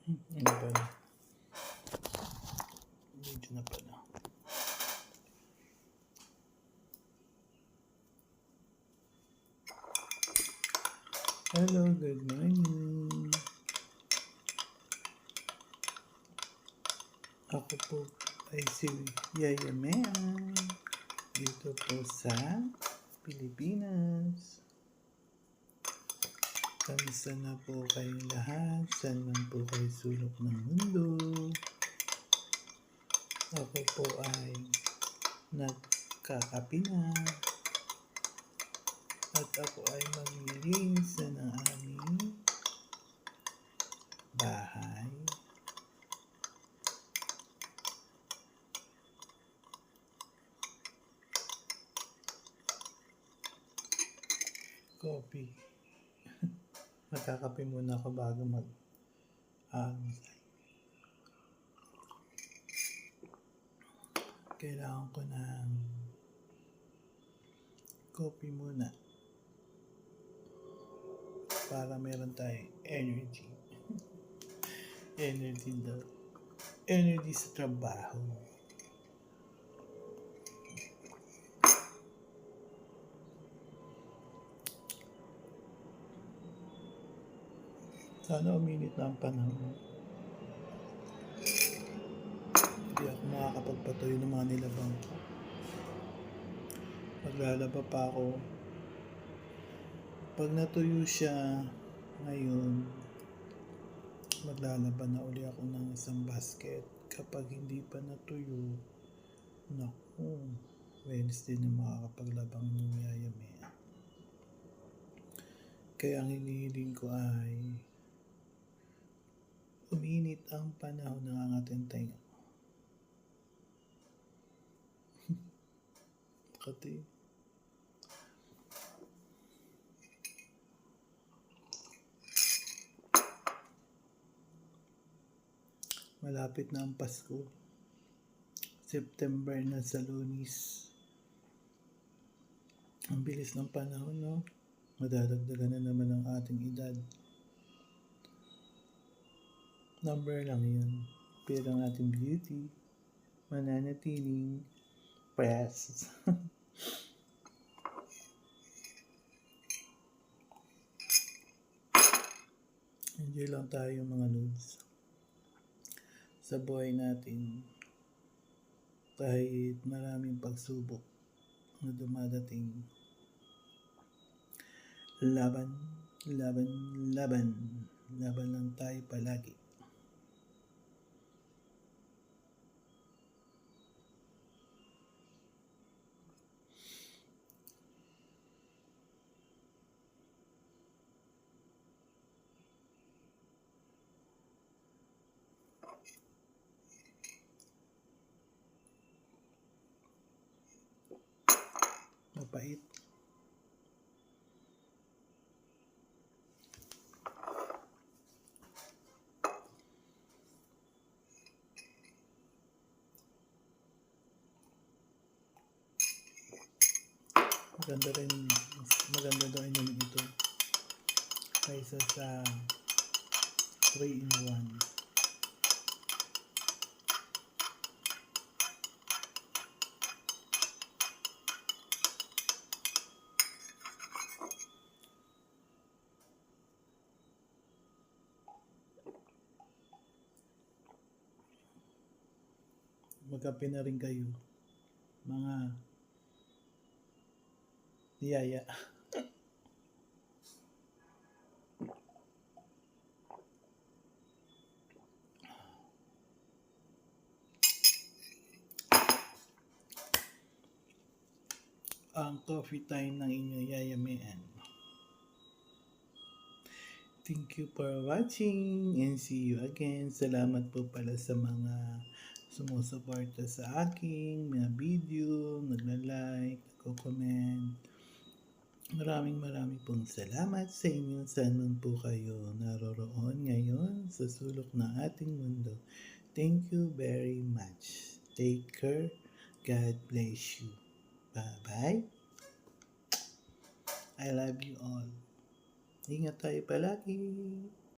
Ano pala? Medyo na pala. Hello, good morning. Ako po ay si Yaya Mea dito po sa Pilipinas. Kamusta na po kayong lahat? Saan man po kayo sulok ng mundo? Ako po ay nagkakape na at ako ay maglilinis na ng aming bahay. Coffee. Magkakape muna ako bago kailangan ko ng coffee muna para meron tayong energy. Energy daw. Energy sa trabaho. Sana uminit na ang panahon. Hindi ako makakapagpatuloy ng mga nilabang ko. Maglalaba pa ako. Pag natuyo siya ngayon, maglalaba na uli ako ng isang basket. Kapag hindi pa natuyo, naku, Wednesday na makakapaglabang ng Yaya Mea. Kaya ang hinihiling ko ay uminit ang panahon ng ating tenga. Kati. Malapit na ang Pasko. September na sa Lunis. Ang bilis ng panahon, no? Madadagdagan na naman ang ating edad. Number lang yun. Pero ang ating beauty, mananatiling press. Enjoy lang tayo mga lods. Sa buhay natin, kahit maraming pagsubok na dumadating, laban lang tayo palagi. Mapait. Maganda daw inumin ito kaysa sa 3-in-1. Magkape na rin kayo, mga yaya. Ang coffee time ng inyong Yaya Mea. Thank you for watching and see you again. Salamat po pala sa mga sumusuporta sa aking mga video, nagla-like, nagko-comment. Maraming pong salamat sa inyo. Saan man po kayo naroroon ngayon sa sulok ng ating mundo. Thank you very much. Take care. God bless you. Bye-bye. I love you all. Ingat tayo palagi.